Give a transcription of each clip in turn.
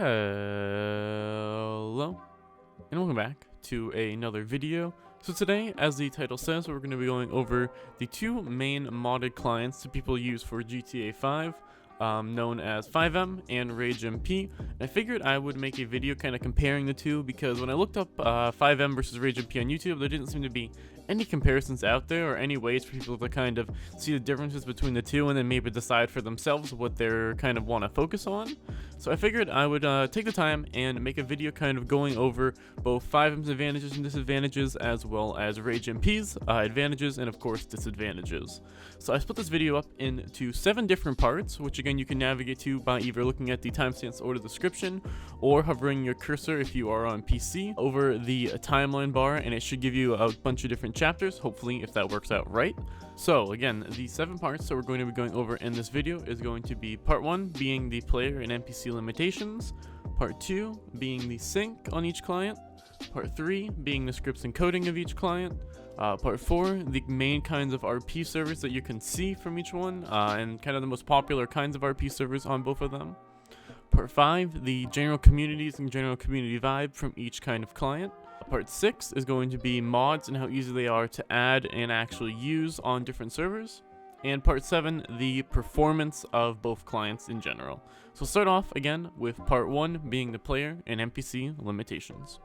Hello, and welcome back to another video. So today, as the title says, we're going to be going over the two main modded clients that people use for GTA 5, known as FiveM and RageMP. And I figured I would make a video kind of comparing the two, because when I looked up FiveM versus RageMP on YouTube, there didn't seem to be any comparisons out there or any ways for people to kind of see the differences between the two and then maybe decide for themselves what they're kind of want to focus on. So I figured I would take the time and make a video kind of going over both FiveM's advantages and disadvantages, as well as RageMP's advantages and of course disadvantages. So I split this video up into 7 different parts, which again you can navigate to by either looking at the timestamps or the description, or hovering your cursor if you are on PC over the timeline bar, and it should give you a bunch of different chapters, hopefully, if that works out right. So again, the 7 parts that we're going to be going over in this video is going to be part 1 being the player and NPC limitations, part 2 being the sync on each client, part 3 being the scripts and coding of each client, part 4 the main kinds of RP servers that you can see from each one, and kind of the most popular kinds of RP servers on both of them. Part 5 the general communities and general community vibe from each kind of client. Part 6 is going to be mods and how easy they are to add and actually use on different servers. And part 7, the performance of both clients in general. So start off again with part 1 being the player and NPC limitations.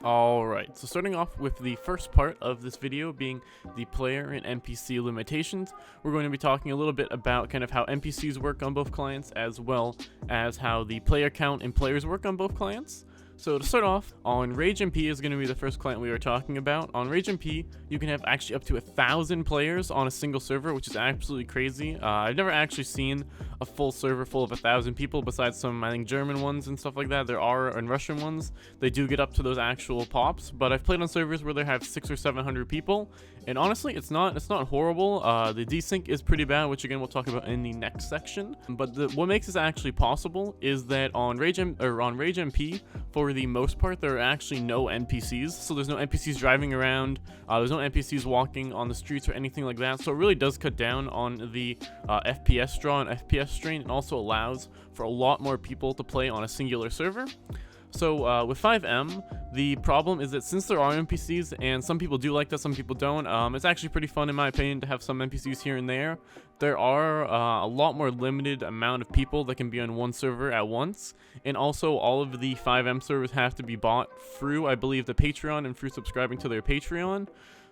Alright, so starting off with the first part of this video being the player and NPC limitations, we're going to be talking a little bit about kind of how NPCs work on both clients, as well as how the player count and players work on both clients. So to start off, on RageMP is going to be the first client we are talking about. On RageMP, you can have actually up to 1,000 players on a single server, which is absolutely crazy. I've never actually seen a full server full of 1,000 people, besides some, I think, German ones and stuff like that. There are, and Russian ones, they do get up to those actual pops, but I've played on servers where they have 600 or 700 people, and honestly, it's not horrible. The desync is pretty bad, which again we'll talk about in the next section. But what makes this actually possible is that on RageMP, for the most part, there are actually no NPCs. So there's no NPCs driving around. There's no NPCs walking on the streets or anything like that. So it really does cut down on the FPS draw and FPS strain, and also allows for a lot more people to play on a singular server. So with FiveM, the problem is that since there are NPCs, and some people do like that, some people don't, it's actually pretty fun in my opinion to have some NPCs here and there. There are a lot more limited amount of people that can be on one server at once, and also all of the FiveM servers have to be bought through, I believe, the Patreon and through subscribing to their Patreon.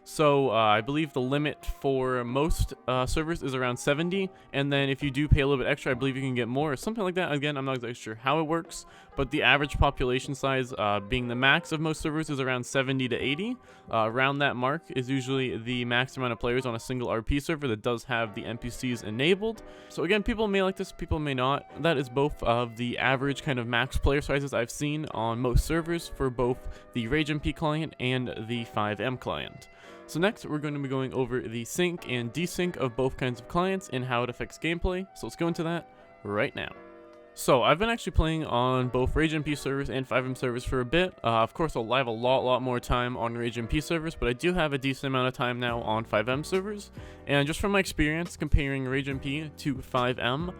So I believe the limit for most servers is around 70, and then if you do pay a little bit extra, I believe you can get more or something like that. Again, I'm not exactly sure how it works, but the average population size being the max of most servers is around 70 to 80. Around that mark is usually the max amount of players on a single RP server that does have the NPCs enabled. So again, people may like this, people may not. That is both of the average kind of max player sizes I've seen on most servers for both the RageMP client and the FiveM client. So next, we're going to be going over the sync and desync of both kinds of clients and how it affects gameplay. So let's go into that right now. So I've been actually playing on both RageMP servers and FiveM servers for a bit. Of course, I'll have a lot more time on RageMP servers, but I do have a decent amount of time now on FiveM servers. And just from my experience comparing RageMP to FiveM,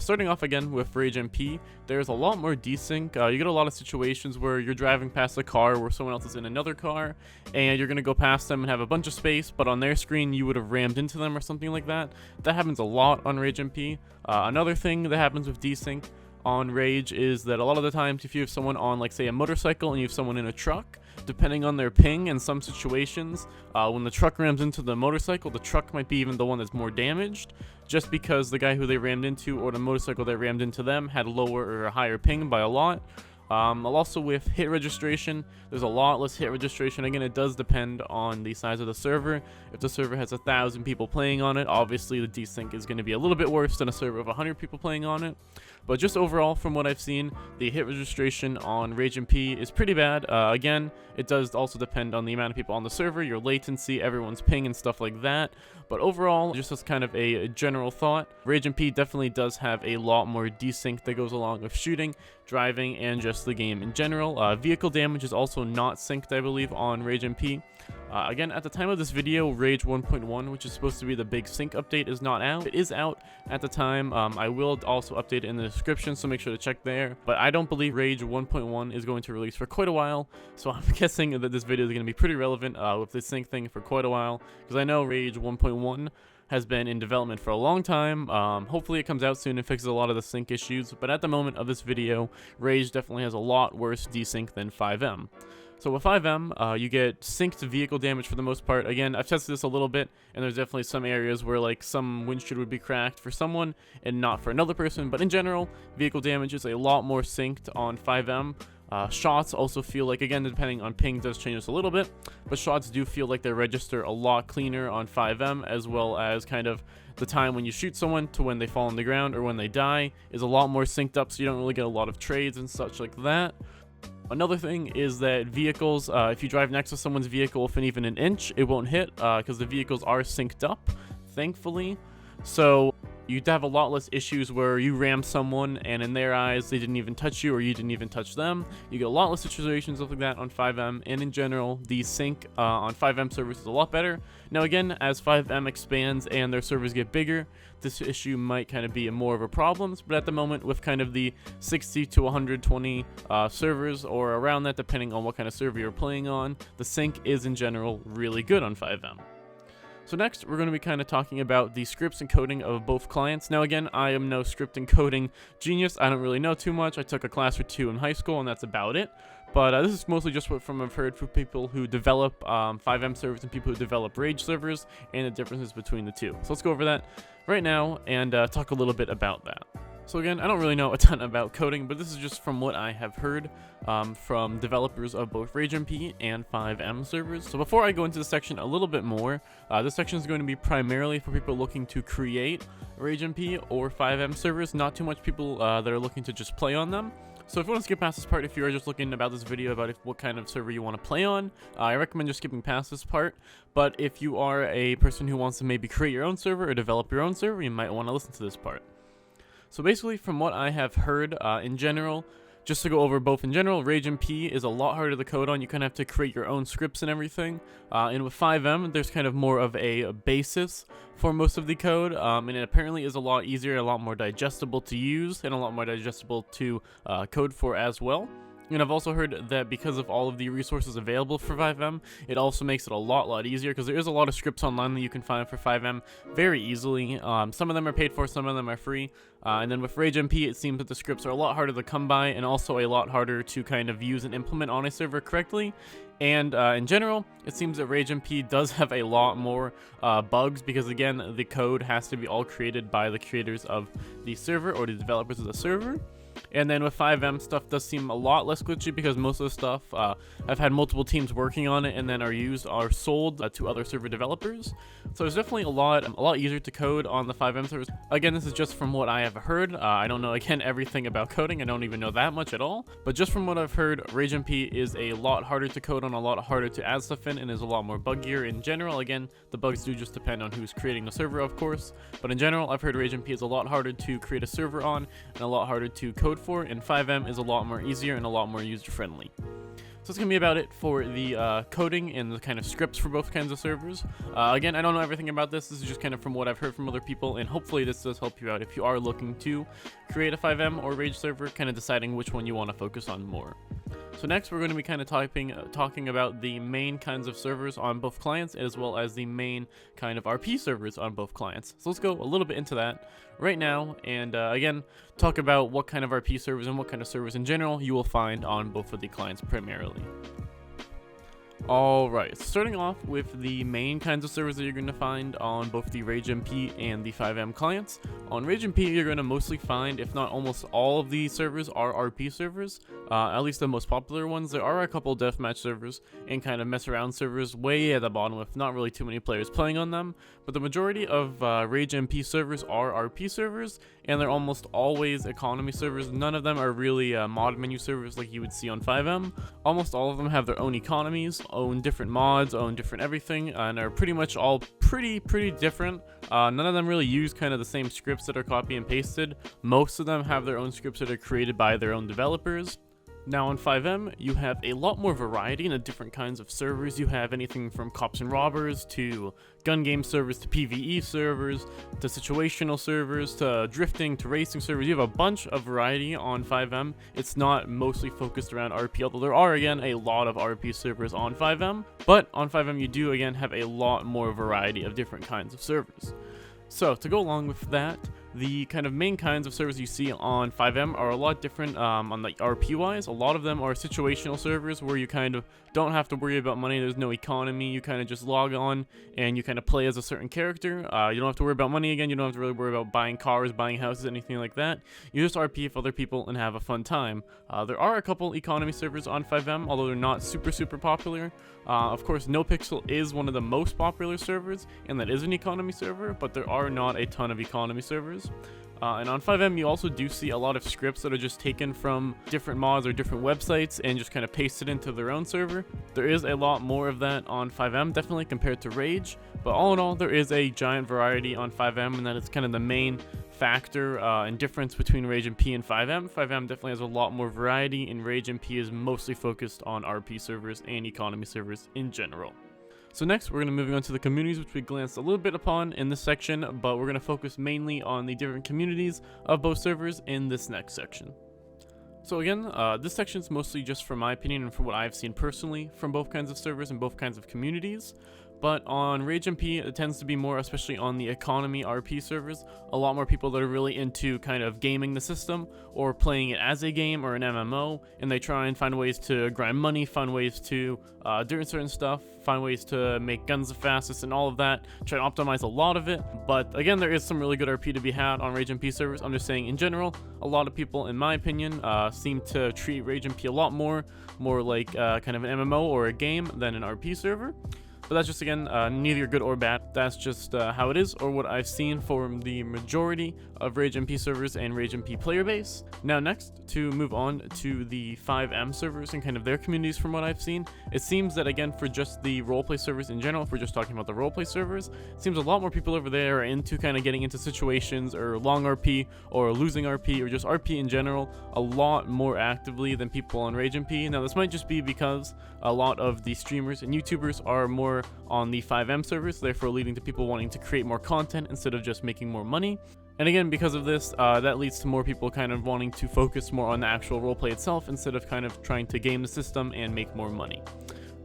starting off again with RageMP, there's a lot more desync. You get a lot of situations where you're driving past a car where someone else is in another car, and you're going to go past them and have a bunch of space, but on their screen you would have rammed into them or something like that. That happens a lot on RageMP. Another thing that happens with desync on Rage is that a lot of the times if you have someone on, like, say, a motorcycle and you have someone in a truck, depending on their ping, in some situations, when the truck rams into the motorcycle, the truck might be even the one that's more damaged, just because the guy who they rammed into or the motorcycle that rammed into them had a lower or a higher ping by a lot. Also with hit registration, there's a lot less hit registration. Again, it does depend on the size of the server. If the server has 1,000 people playing on it, obviously the desync is going to be a little bit worse than a server of 100 people playing on it. But just overall, from what I've seen, the hit registration on RageMP is pretty bad. Again, it does also depend on the amount of people on the server, your latency, everyone's ping, and stuff like that. But overall, just as kind of a general thought, RageMP definitely does have a lot more desync that goes along with shooting, driving, and just the game in general. Vehicle damage is also not synced, I believe, on RageMP. Again, at the time of this video, Rage 1.1, which is supposed to be the big sync update, is not out. It is out at the time. I will also update it in the description, so make sure to check there. But I don't believe Rage 1.1 is going to release for quite a while, so I'm guessing that this video is going to be pretty relevant with this sync thing for quite a while, because I know Rage 1.1 has been in development for a long time. Hopefully it comes out soon and fixes a lot of the sync issues, but at the moment of this video, Rage definitely has a lot worse desync than FiveM. So with FiveM, you get synced vehicle damage for the most part. Again, I've tested this a little bit, and there's definitely some areas where like some windshield would be cracked for someone and not for another person, but in general, vehicle damage is a lot more synced on FiveM. Shots also feel like, again, depending on ping does change this a little bit, but shots do feel like they register a lot cleaner on FiveM, as well as kind of the time when you shoot someone to when they fall on the ground or when they die is a lot more synced up, so you don't really get a lot of trades and such like that. Another thing is that vehicles, if you drive next to someone's vehicle within even an inch, it won't hit because the vehicles are synced up, thankfully. So you'd have a lot less issues where you ram someone and in their eyes they didn't even touch you or you didn't even touch them. You get a lot less situations like that on FiveM, and in general the sync on FiveM servers is a lot better. Now again, as FiveM expands and their servers get bigger, this issue might kind of be more of a problem, but at the moment with kind of the 60 to 120 servers or around that, depending on what kind of server you're playing on, the sync is in general really good on FiveM. So next, we're going to be kind of talking about the scripts and coding of both clients. Now again, I am no script and coding genius. I don't really know too much. I took a class or two in high school, and that's about it. But this is mostly just what I've heard from people who develop FiveM servers and people who develop Rage servers and the differences between the two. So let's go over that right now and talk a little bit about that. So again, I don't really know a ton about coding, but this is just from what I have heard from developers of both RageMP and FiveM servers. So before I go into this section a little bit more, this section is going to be primarily for people looking to create RageMP or FiveM servers, not too much people that are looking to just play on them. So if you want to skip past this part, if you're just looking about this video about what kind of server you want to play on, I recommend just skipping past this part. But if you are a person who wants to maybe create your own server or develop your own server, you might want to listen to this part. So basically, from what I have heard in general, just to go over both in general, RageMP is a lot harder to code on. You kind of have to create your own scripts and everything. And with FiveM, there's kind of more of a basis for most of the code. And it apparently is a lot easier, a lot more digestible to use, and a lot more digestible to code for as well. And I've also heard that because of all of the resources available for FiveM, it also makes it a lot easier, because there is a lot of scripts online that you can find for FiveM very easily. Some of them are paid for, some of them are free. And then with RageMP, it seems that the scripts are a lot harder to come by and also a lot harder to kind of use and implement on a server correctly. And in general, it seems that RageMP does have a lot more bugs, because again, the code has to be all created by the creators of the server or the developers of the server. And then with FiveM, stuff does seem a lot less glitchy, because most of the stuff I've had multiple teams working on it and then are sold to other server developers. So it's definitely a lot easier to code on the FiveM servers. Again, this is just from what I have heard. I don't know, again, everything about coding. I don't even know that much at all. But just from what I've heard, RageMP is a lot harder to code on, a lot harder to add stuff in, and is a lot more buggier in general. Again, the bugs do just depend on who's creating the server, of course. But in general, I've heard RageMP is a lot harder to create a server on and a lot harder to code for, and FiveM is a lot more easier and a lot more user-friendly. So that's going to be about it for the coding and the kind of scripts for both kinds of servers. Again, I don't know everything about this. This is just kind of from what I've heard from other people, and hopefully this does help you out if you are looking to create a FiveM or Rage server, kind of deciding which one you want to focus on more. So next, we're going to be kind of talking about the main kinds of servers on both clients, as well as the main kind of RP servers on both clients. So let's go a little bit into that right now, and again, talk about what kind of RP servers and what kind of servers in general you will find on both of the clients primarily. Alright, starting off with the main kinds of servers that you're going to find on both the RageMP and the FiveM clients. On RageMP, you're going to mostly find, if not almost all of the servers are RP servers, at least the most popular ones. There are a couple deathmatch servers and kind of mess around servers way at the bottom with not really too many players playing on them, but the majority of RageMP servers are RP servers, and they're almost always economy servers. None of them are really mod menu servers like you would see on FiveM. Almost all of them have their own economies, own different mods, own different everything, and are pretty much all pretty different. None of them really use kind of the same scripts that are copy and pasted. Most of them have their own scripts that are created by their own developers. Now on FiveM, you have a lot more variety in the different kinds of servers. You have anything from cops and robbers to gun game servers to PvE servers to situational servers to drifting to racing servers. You have a bunch of variety on FiveM. It's not mostly focused around RP, although there are again a lot of RP servers on FiveM. But on FiveM you do again have a lot more variety of different kinds of servers. So to go along with that, the kind of main kinds of servers you see on FiveM are a lot different on the RP wise. A lot of them are situational servers where you kind of don't have to worry about money. There's no economy. You kind of just log on and you kind of play as a certain character. You don't have to worry about money again. You don't have to really worry about buying cars, buying houses, anything like that. You just RP with other people and have a fun time. There are a couple economy servers on FiveM, although they're not super popular. Of course, NoPixel is one of the most popular servers, and that is an economy server, but there are not a ton of economy servers. And on FiveM, you also do see a lot of scripts that are just taken from different mods or different websites and just kind of pasted into their own server. There is a lot more of that on FiveM, definitely compared to Rage, but all in all, there is a giant variety on FiveM, and that is kind of the main factor and difference between RageMP and FiveM. FiveM definitely has a lot more variety, and RageMP is mostly focused on RP servers and economy servers in general. So next, we're going to move on to the communities, which we glanced a little bit upon in this section, but we're going to focus mainly on the different communities of both servers in this next section. So again, this section is mostly just from my opinion and from what I've seen personally from both kinds of servers and both kinds of communities. But on RageMP, it tends to be more, especially on the economy RP servers, a lot more people that are really into kind of gaming the system or playing it as a game or an MMO, and they try and find ways to grind money, find ways to do certain stuff, find ways to make guns the fastest and all of that, try to optimize a lot of it. But again, there is some really good RP to be had on RageMP servers. I'm just saying in general, a lot of people, in my opinion, seem to treat RageMP a lot more like kind of an MMO or a game than an RP server. But that's just, again, neither good or bad. That's just how it is, or what I've seen from the majority of RageMP servers and RageMP player base. Now next, to move on to the FiveM servers and kind of their communities from what I've seen, it seems that, again, for just the roleplay servers in general, if we're just talking about the roleplay servers, it seems a lot more people over there are into kind of getting into situations or long RP or losing RP or just RP in general a lot more actively than people on RageMP. Now this might just be because a lot of the streamers and YouTubers are more on the FiveM servers, therefore leading to people wanting to create more content instead of just making more money. And again, because of this, that leads to more people kind of wanting to focus more on the actual roleplay itself instead of kind of trying to game the system and make more money.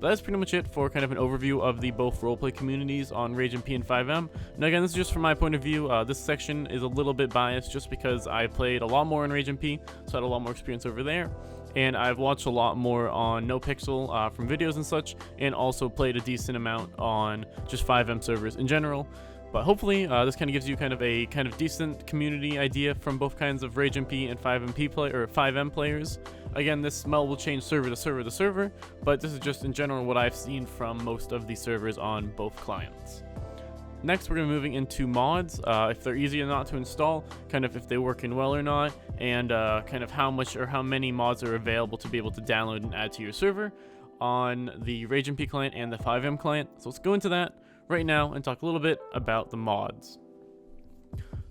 But that's pretty much it for kind of an overview of the both roleplay communities on RageMP and FiveM. Now again, this is just from my point of view. This section is a little bit biased just because I played a lot more on RageMP, so I had a lot more experience over there. And I've watched a lot more on NoPixel from videos and such, and also played a decent amount on just FiveM servers in general. But hopefully this kind of gives you kind of a decent community idea from both kinds of RageMP and FiveM players. Again, this smell will change server to server to server, but this is just in general what I've seen from most of the servers on both clients. Next, we're going to be moving into mods, if they're easy or not to install, kind of if they work in well or not, and kind of how much or how many mods are available to be able to download and add to your server on the RageMP client and the FiveM client. So let's go into that right now and talk a little bit about the mods.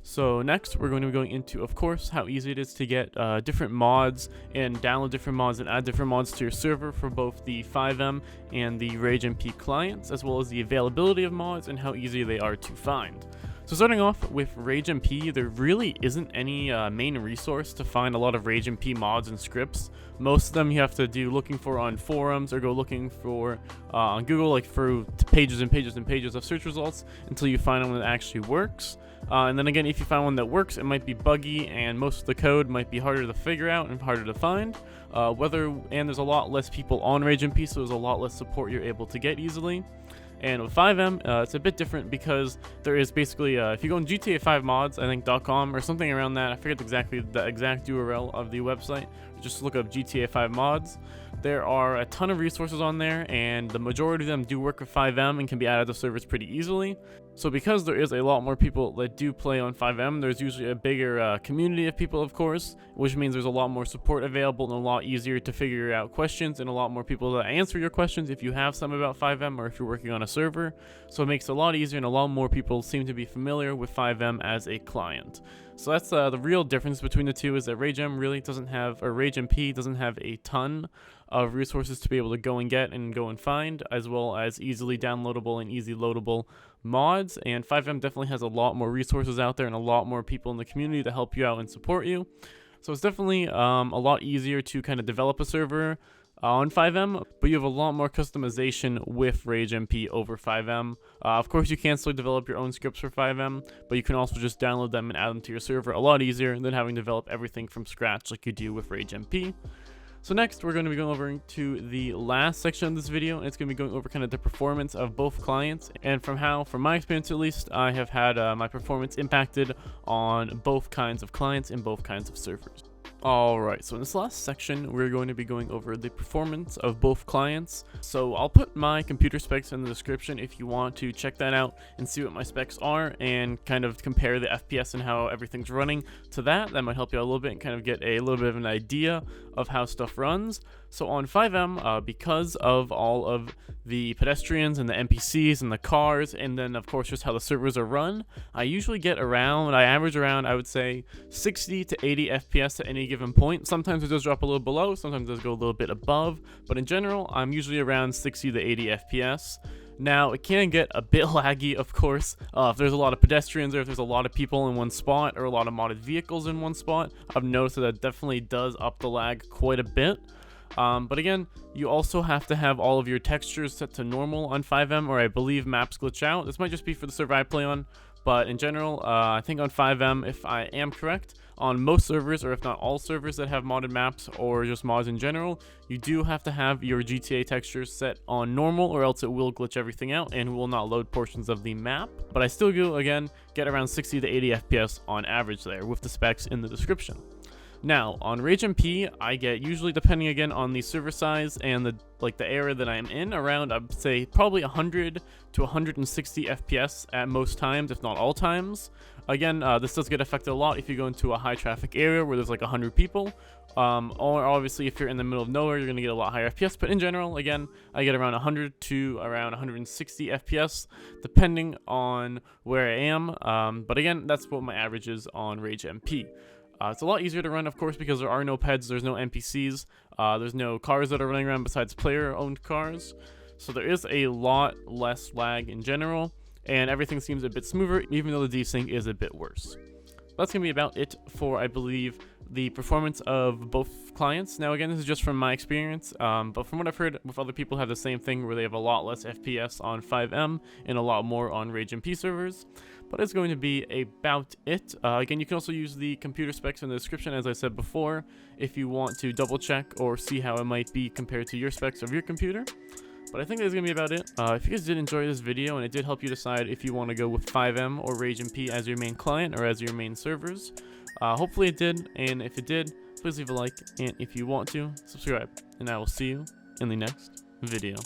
So next, we're going to be going into, of course, how easy it is to get different mods and download different mods and add different mods to your server for both the FiveM and the RageMP clients, as well as the availability of mods and how easy they are to find. So starting off with RageMP, there really isn't any main resource to find a lot of RageMP mods and scripts. Most of them you have to do looking for on forums or go looking for on Google, like through pages and pages and pages of search results until you find one that actually works. And then again, if you find one that works, it might be buggy and most of the code might be harder to figure out and harder to find. And there's a lot less people on RageMP, so there's a lot less support you're able to get easily. And with FiveM, it's a bit different because there is basically, if you go on GTA 5 mods, I think .com or something around that, I forget exactly the exact URL of the website, just look up GTA 5 mods. There are a ton of resources on there, and the majority of them do work with FiveM and can be added to servers pretty easily. So because there is a lot more people that do play on FiveM, there's usually a bigger community of people, of course, which means there's a lot more support available and a lot easier to figure out questions and a lot more people that answer your questions if you have some about FiveM or if you're working on a server. So it makes it a lot easier and a lot more people seem to be familiar with FiveM as a client. So that's the real difference between the two, is that RageM really doesn't have, or RageMP doesn't have a ton of resources to be able to go and get and go and find, as well as easily downloadable and easy loadable mods. And FiveM definitely has a lot more resources out there and a lot more people in the community to help you out and support you. So it's definitely a lot easier to kind of develop a server on FiveM, but you have a lot more customization with RageMP over FiveM. Of course, you can still develop your own scripts for FiveM, but you can also just download them and add them to your server a lot easier than having to develop everything from scratch like you do with RageMP. So next, we're going to be going over to the last section of this video, and it's going to be going over kind of the performance of both clients. And from my experience at least, I have had my performance impacted on both kinds of clients and both kinds of servers. Alright, so in this last section, we're going to be going over the performance of both clients. So I'll put my computer specs in the description if you want to check that out and see what my specs are and kind of compare the FPS and how everything's running to that. That might help you out a little bit and kind of get a little bit of an idea of how stuff runs. So on FiveM, because of all of the pedestrians and the NPCs and the cars, and then of course just how the servers are run, I average around, I would say 60 to 80 FPS at any given point. Sometimes it does drop a little below, sometimes it does go a little bit above, but in general, I'm usually around 60 to 80 FPS. Now, it can get a bit laggy, of course, if there's a lot of pedestrians or if there's a lot of people in one spot or a lot of modded vehicles in one spot. I've noticed that definitely does up the lag quite a bit. But again, you also have to have all of your textures set to normal on FiveM, or I believe maps glitch out. This might just be for the server I play on, but in general, I think on FiveM, if I am correct, on most servers, or if not all servers that have modded maps or just mods in general, you do have to have your GTA textures set on normal, or else it will glitch everything out and will not load portions of the map. But I still do, again, get around 60 to 80 FPS on average there with the specs in the description. Now, on RageMP, I get, usually depending again on the server size and the area that I am in, around, I'd say probably 100 to 160 FPS at most times, if not all times. Again, this does get affected a lot if you go into a high traffic area where there's like 100 people, or obviously if you're in the middle of nowhere, you're going to get a lot higher FPS. But in general, again, I get around 100 to around 160 FPS depending on where I am. But again, that's what my average is on RageMP. It's a lot easier to run, of course, because there are no pets, there's no NPCs, there's no cars that are running around besides player-owned cars. So there is a lot less lag in general, and everything seems a bit smoother, even though the desync is a bit worse. That's going to be about it for, I believe, the performance of both clients. Now, again, this is just from my experience, but from what I've heard with other people have the same thing, where they have a lot less FPS on FiveM and a lot more on RageMP servers. But it's going to be about it. Again, you can also use the computer specs in the description, as I said before, if you want to double check or see how it might be compared to your specs of your computer. But I think that's going to be about it. If you guys did enjoy this video and it did help you decide if you want to go with FiveM or RageMP as your main client or as your main servers, hopefully it did. And if it did, please leave a like. And if you want to, subscribe. And I will see you in the next video.